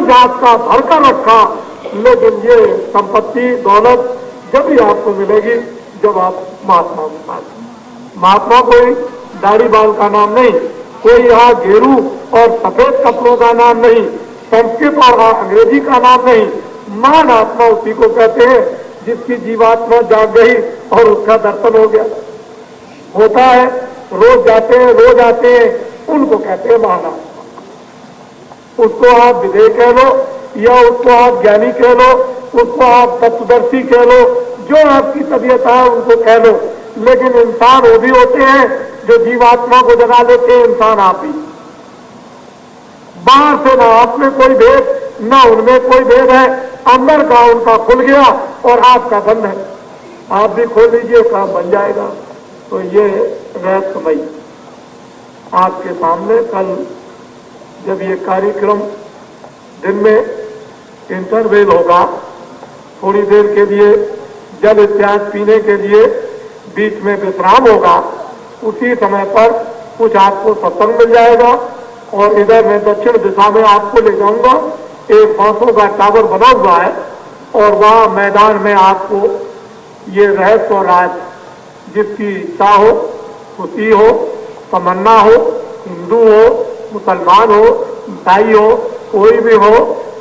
जात का भरकर रखा, लेकिन ये संपत्ति दौलत जब भी आपको मिलेगी जब आप महात्मा के पास। महात्मा कोई दाढ़ी बाल का नाम नहीं, कोई यहाँ गेरू और सफेद कपड़ों का नाम नहीं, संस्कृत और अंग्रेजी का नाम नहीं। महान आत्मा उसी को कहते हैं जिसकी जीवात्मा जाग गई और उसका दर्शन हो गया। होता है रोज आते हैं, उनको कहते हैं महान आत्मा। उसको आप विधेय कह लो या उसको आप ज्ञानी कह लो, उसको आप तत्वदर्शी कह लो, जो आपकी तबीयत है उनको कह लो, लेकिन इंसान वो भी होते हैं जो जीवात्मा को जगा लेते हैं। इंसान आप भी बाहर से ना आप में कोई भेद ना उनमें कोई भेद है, अंदर का उनका खुल गया और आपका बंद है। आप भी खोल लीजिए, काम बन जाएगा। तो ये रहस्यमयी आपके सामने कल जब ये कार्यक्रम दिन में इंटरवेल होगा, थोड़ी देर के लिए जल इत्यादि पीने के लिए बीच में विश्राम होगा, उसी समय पर कुछ आपको सत्संग मिल जाएगा और इधर मैं दक्षिण दिशा में आपको ले जाऊंगा। एक बांसों का टावर बना हुआ है और वहां मैदान में आपको ये रहस्य और राज जिसकी इच्छा हो, खुशी हो, तमन्ना हो, हिंदू हो, मुसलमान हो, ईसाई हो, कोई भी हो,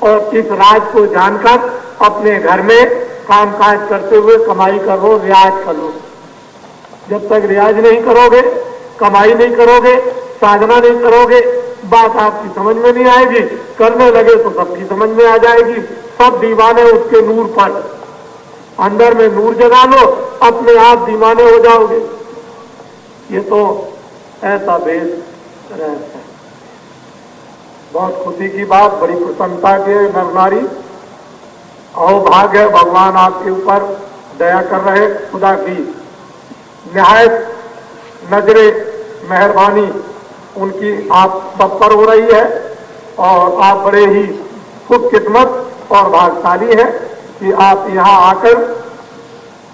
और इस राज को जानकर अपने घर में कामकाज करते हुए कमाई करो, रियाज करो। जब तक रियाज नहीं करोगे, कमाई नहीं करोगे, साधना नहीं करोगे, बात आपकी समझ में नहीं आएगी। करने लगे तो सबकी समझ में आ जाएगी। सब दीवाने उसके नूर पर, अंदर में नूर जगा लो, अपने आप दीवाने हो जाओगे। ये तो ऐसा भेद रहता है। बहुत खुशी की बात, बड़ी प्रसन्नता के नर नारी, अहोभाग्य है भगवान आपके ऊपर दया कर रहे। खुदा की निहायत नजरे मेहरबानी उनकी आप सब पर हो रही है और आप बड़े ही खुशकिस्मत और भाग्यशाली हैं कि आप यहाँ आकर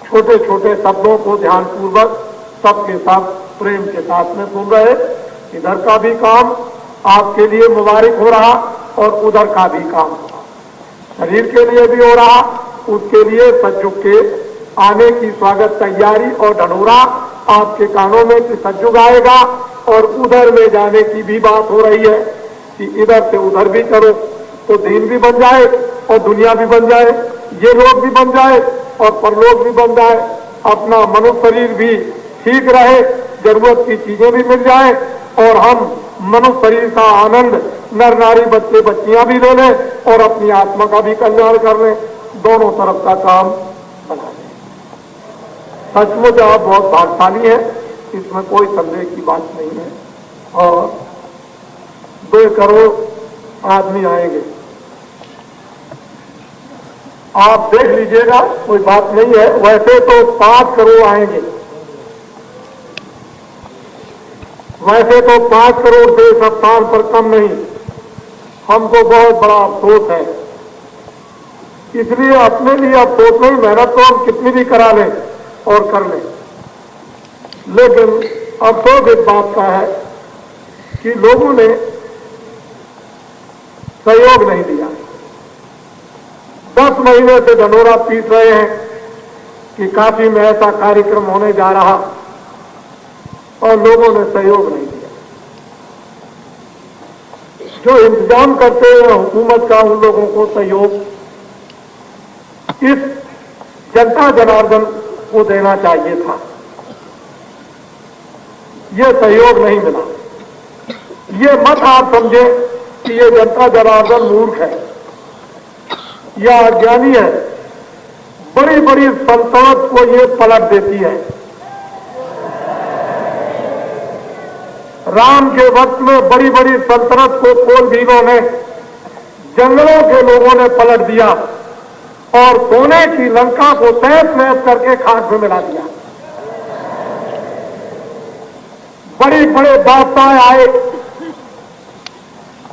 छोटे छोटे शब्दों को ध्यानपूर्वक सबके साथ प्रेम के साथ में सुन रहे। इधर का भी काम आपके लिए मुबारक हो रहा और उधर का भी काम हो रहा, शरीर के लिए भी हो रहा, उसके लिए सज्जुग के आने की स्वागत तैयारी और ढनोरा आपके कानों में कि सज्जुग आएगा। और उधर में जाने की भी बात हो रही है कि इधर से उधर भी करो तो दीन भी बन जाए और दुनिया भी बन जाए, ये लोग भी बन जाए और परलोक भी बन जाए, अपना मनुष्य शरीर भी ठीक रहे, जरूरत की चीजें भी मिल जाए और हम मनुष्य शरीर का आनंद नर नारी बच्चे बच्चियां भी ले लें और अपनी आत्मा का भी कल्याण कर लें। दोनों तरफ का काम बना लें। सचमुच आप बहुत भाग्यशाली हैं, इसमें कोई संदेह की बात नहीं है। और 2 करोड़ आदमी आएंगे, आप देख लीजिएगा, कोई बात नहीं है। वैसे तो 5 करोड़ आएंगे, वैसे तो 5 करोड़ से इस स्थान पर कम नहीं। हमको बहुत बड़ा अफसोस है, इसलिए अपने लिए अफसोस नहीं, मेहनत तो हम कितनी भी करा लें और कर लें, लेकिन अफसोस इस बात का है कि लोगों ने सहयोग नहीं दिया। 10 महीने से ढनोरा पीट रहे हैं कि काशी में ऐसा कार्यक्रम होने जा रहा और लोगों ने सहयोग नहीं दिया। जो इंतजाम करते हैं हुकूमत का, उन लोगों को सहयोग इस जनता जनार्दन को देना चाहिए था, ये सहयोग नहीं मिला। ये मत आप समझे कि ये जनता जनार्दन मूर्ख है या अज्ञानी है। बड़ी बड़ी सल्तनत को ये पलट देती है। राम के वक्त में बड़ी बड़ी सल्तनत को कोल भीलों ने, जंगलों के लोगों ने पलट दिया और सोने की लंका को तहस नहस करके खाक में मिला दिया। बड़े बड़े बादशाह आए,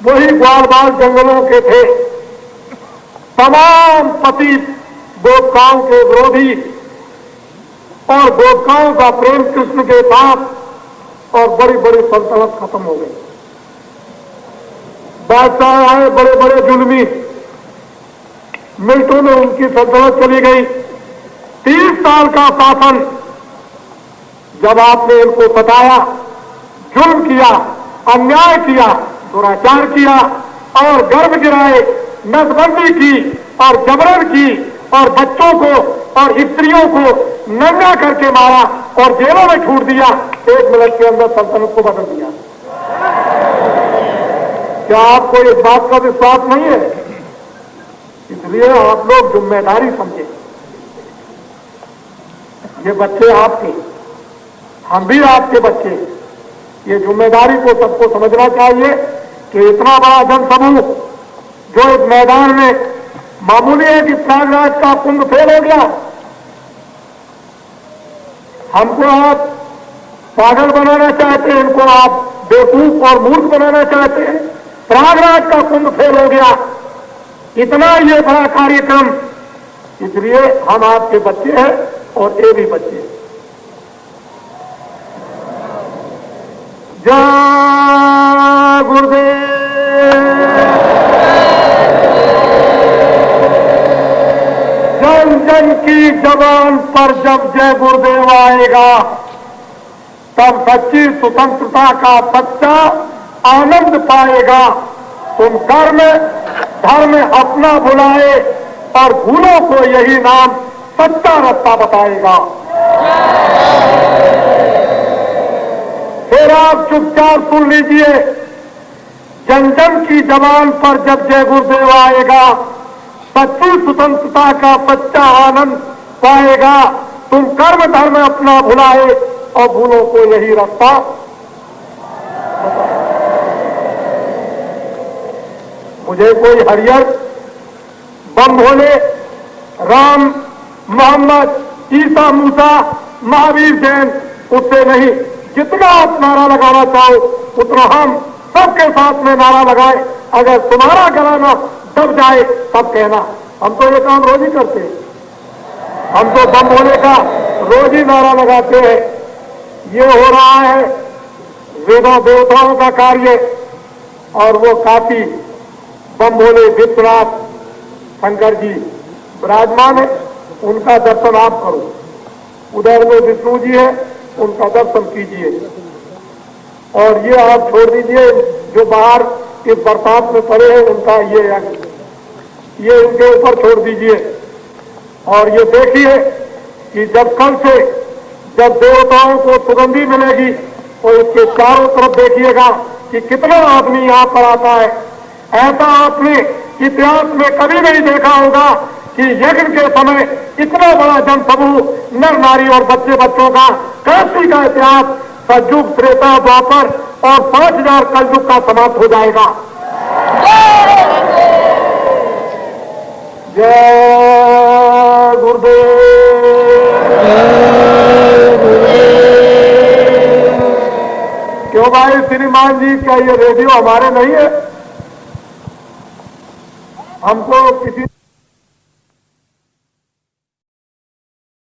वही ग्वाल बाल जंगलों के थे, तमाम पति गोपिकाओं के विरोधी और गोपिकाओं का प्रेम कृष्ण के साथ, और बड़ी बड़ी सल्तनत खत्म हो गई। बादशाह आए बड़े बड़े जुल्मी, मिनटों में उनकी सल्तनत चली गई। 30 साल का शासन जब आपने इनको सताया, जुल्म किया, अन्याय किया, दुराचार किया और गर्भ गिराए, नसबंदी की और जबरन की और बच्चों को और स्त्रियों को नंगा करके मारा और जेलों में छूट दिया, 1 मिनट के अंदर सल्तनत को बदल दिया। क्या आपको इस बात का विश्वास नहीं है? इसलिए आप लोग जिम्मेदारी समझे। ये बच्चे आपके, हम भी आपके बच्चे। ये जिम्मेदारी को सबको समझना चाहिए कि इतना बड़ा जनसमूह जो इस मैदान में मामूली है कि प्रयागराज का कुंभ फेल हो गया, हमको आप पागल बनाना चाहते हैं, इनको आप बेवकूफ और मूर्ख बनाना चाहते हैं। प्रयागराज का कुंभ फेल हो गया, इतना ये बड़ा कार्यक्रम, इसलिए हम आपके बच्चे हैं और ये भी बच्चे हैं। जय गुरुदेव। जन जन की जबान पर जब जय गुरुदेव आएगा, तब सच्ची स्वतंत्रता का सच्चा आनंद पाएगा। तुम कर्म धर्म अपना भुलाए और भूलों को यही नाम सच्चा रास्ता बताएगा। फिर आप चुपचाप सुन लीजिए, जन जन की जबान पर जब जय गुरुदेव आएगा, सच्ची स्वतंत्रता का सच्चा आनंद पाएगा। तुम कर्म धर्म अपना भुलाए और भूलों को यही रास्ता। मुझे कोई हरियर बम भोले राम मोहम्मद ईसा मूसा महावीर जैन उससे नहीं, जितना आप नारा लगाना चाहो उतना हम सबके साथ में नारा लगाए। अगर तुम्हारा गला ना दब जाए तब कहना। हम तो ये काम रोज ही करते हैं, हम तो बम भोले का रोज ही नारा लगाते हैं। ये हो रहा है वेदों देवताओं का कार्य और वो काफी बम भोले विश्वनाथ शंकर जी विराजमान है, उनका दर्शन आप करो। उधर में विष्णु जी है, उनका दर्शन कीजिए। और ये आप छोड़ दीजिए, जो बाहर इस बरसात में पड़े हैं उनका ये उनके ऊपर छोड़ दीजिए। और ये देखिए कि जब कल से जब देवताओं को सुगंधी मिलेगी तो इसके चारों तरफ देखिएगा कि कितना आदमी यहाँ पर आता है। ऐसा आपने इतिहास में कभी नहीं देखा होगा कि यज्ञ के समय इतना बड़ा जनसमूह नर नारी और बच्चे बच्चों का। काशी का इतिहास सतयुग त्रेता द्वापर और 5000 कलयुग का समाप्त हो जाएगा। जय गुरुदेव। क्यों भाई श्रीमान जी, क्या ये रेडियो हमारे नहीं है? हमको किसी